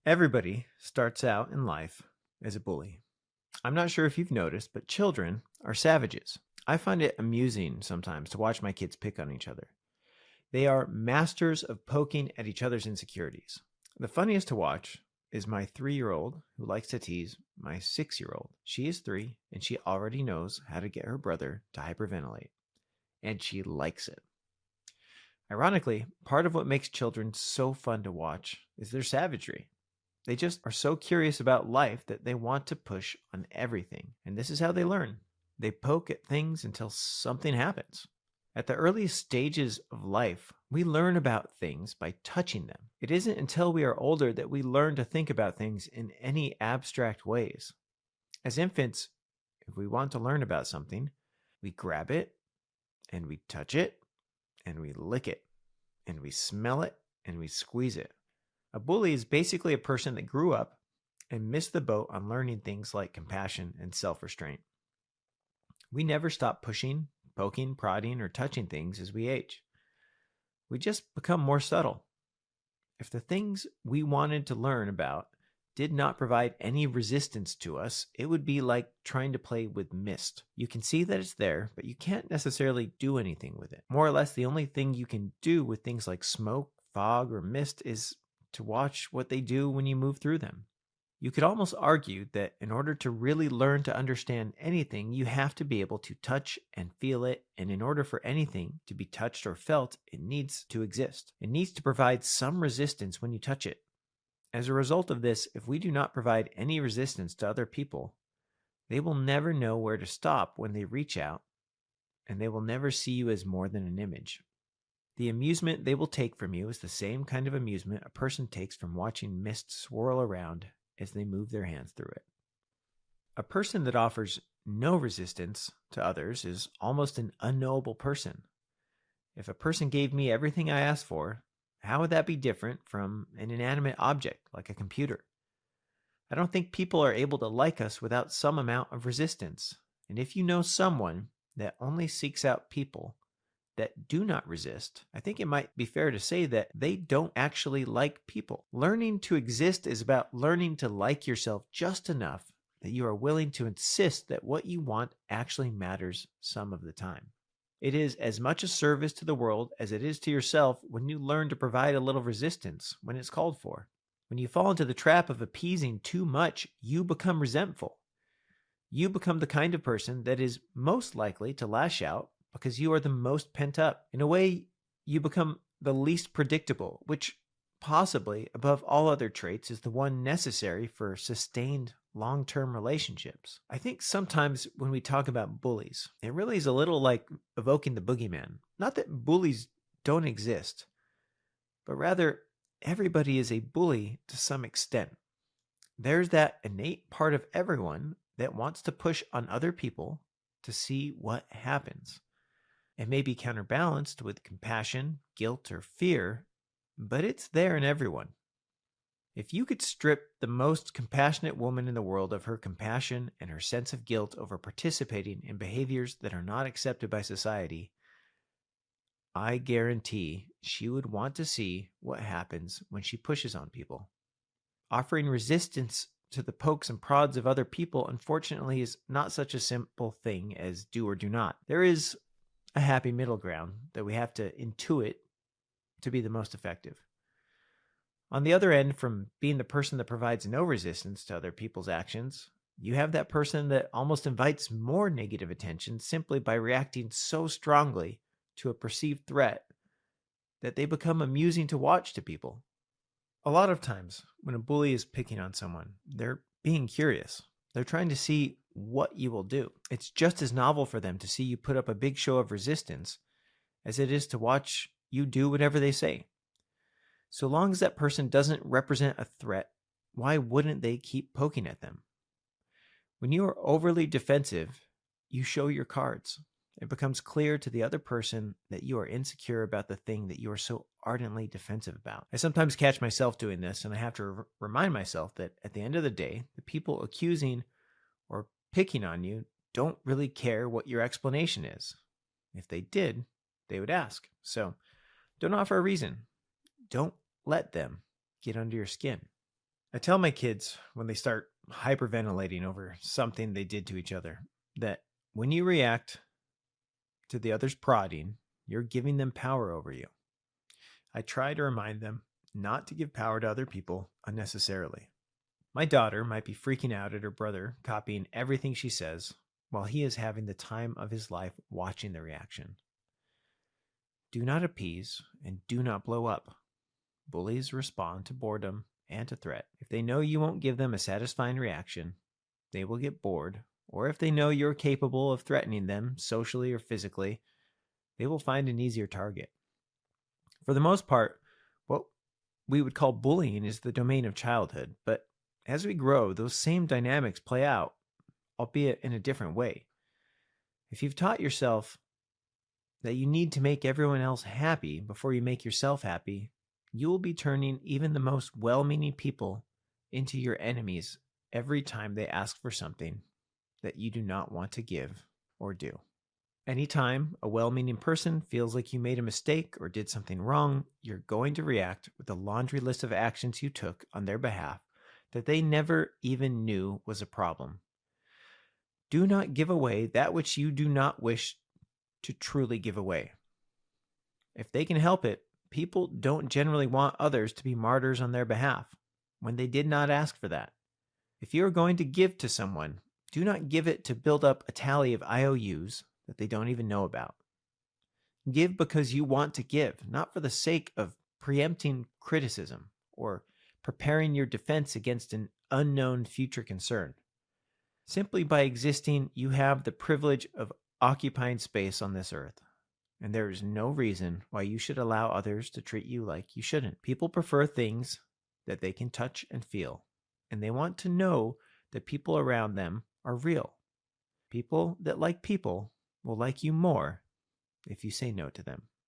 Everybody starts out in life as a bully. I'm not sure if you've noticed, but children are savages. I find it amusing sometimes to watch my kids pick on each other. They are masters of poking at each other's insecurities. The funniest to watch is my 3-year-old who likes to tease my 6-year-old. She is 3 and she already knows how to get her brother to hyperventilate, and she likes it. Ironically, part of what makes children so fun to watch is their savagery. They just are so curious about life that they want to push on everything. And this is how they learn. They poke at things until something happens. At the earliest stages of life, we learn about things by touching them. It isn't until we are older that we learn to think about things in any abstract ways. As infants, if we want to learn about something, we grab it and we touch it and we lick it and we smell it and we squeeze it. A bully is basically a person that grew up and missed the boat on learning things like compassion and self-restraint. We never stop pushing, poking, prodding, or touching things as we age. We just become more subtle. If the things we wanted to learn about did not provide any resistance to us, it would be like trying to play with mist. You can see that it's there, but you can't necessarily do anything with it. More or less, the only thing you can do with things like smoke, fog, or mist is to watch what they do when you move through them. You could almost argue that in order to really learn to understand anything, you have to be able to touch and feel it, and in order for anything to be touched or felt, it needs to exist. It needs to provide some resistance when you touch it. As a result of this, if we do not provide any resistance to other people, they will never know where to stop when they reach out, and they will never see you as more than an image. The amusement they will take from you is the same kind of amusement a person takes from watching mist swirl around as they move their hands through it. A person that offers no resistance to others is almost an unknowable person. If a person gave me everything I asked for, how would that be different from an inanimate object like a computer? I don't think people are able to like us without some amount of resistance. And if you know someone that only seeks out people that do not resist, I think it might be fair to say that they don't actually like people. Learning to exist is about learning to like yourself just enough that you are willing to insist that what you want actually matters some of the time. It is as much a service to the world as it is to yourself when you learn to provide a little resistance when it's called for. When you fall into the trap of appeasing too much, you become resentful. You become the kind of person that is most likely to lash out because you are the most pent up. In a way, you become the least predictable, which possibly, above all other traits, is the one necessary for sustained long-term relationships. I think sometimes when we talk about bullies, it really is a little like evoking the boogeyman. Not that bullies don't exist, but rather everybody is a bully to some extent. There's that innate part of everyone that wants to push on other people to see what happens. It may be counterbalanced with compassion, guilt, or fear, but it's there in everyone. If you could strip the most compassionate woman in the world of her compassion and her sense of guilt over participating in behaviors that are not accepted by society, I guarantee she would want to see what happens when she pushes on people. Offering resistance to the pokes and prods of other people, unfortunately, is not such a simple thing as do or do not. There is a happy middle ground that we have to intuit to be the most effective. On the other end, from being the person that provides no resistance to other people's actions, you have that person that almost invites more negative attention simply by reacting so strongly to a perceived threat that they become amusing to watch to people. A lot of times, when a bully is picking on someone, they're being curious. They're trying to see what you will do. It's just as novel for them to see you put up a big show of resistance as it is to watch you do whatever they say. So long as that person doesn't represent a threat, why wouldn't they keep poking at them? When you are overly defensive, you show your cards. It becomes clear to the other person that you are insecure about the thing that you are so ardently defensive about. I sometimes catch myself doing this, and I have to remind myself that at the end of the day, the people accusing or picking on you don't really care what your explanation is. If they did, they would ask. So don't offer a reason. Don't let them get under your skin. I tell my kids when they start hyperventilating over something they did to each other that when you react to the other's prodding, you're giving them power over you. I try to remind them not to give power to other people unnecessarily. My daughter might be freaking out at her brother copying everything she says while he is having the time of his life watching the reaction. Do not appease and do not blow up. Bullies respond to boredom and to threat. If they know you won't give them a satisfying reaction, they will get bored, or if they know you're capable of threatening them socially or physically, they will find an easier target. For the most part, what we would call bullying is the domain of childhood, but as we grow, those same dynamics play out, albeit in a different way. If you've taught yourself that you need to make everyone else happy before you make yourself happy, you will be turning even the most well-meaning people into your enemies every time they ask for something that you do not want to give or do. Anytime a well-meaning person feels like you made a mistake or did something wrong, you're going to react with a laundry list of actions you took on their behalf that they never even knew was a problem. Do not give away that which you do not wish to truly give away. If they can help it, people don't generally want others to be martyrs on their behalf when they did not ask for that. If you are going to give to someone, do not give it to build up a tally of IOUs that they don't even know about. Give because you want to give, not for the sake of preempting criticism or preparing your defense against an unknown future concern. Simply by existing, you have the privilege of occupying space on this earth, and there is no reason why you should allow others to treat you like you shouldn't. People prefer things that they can touch and feel, and they want to know that people around them are real. People that like people will like you more if you say no to them.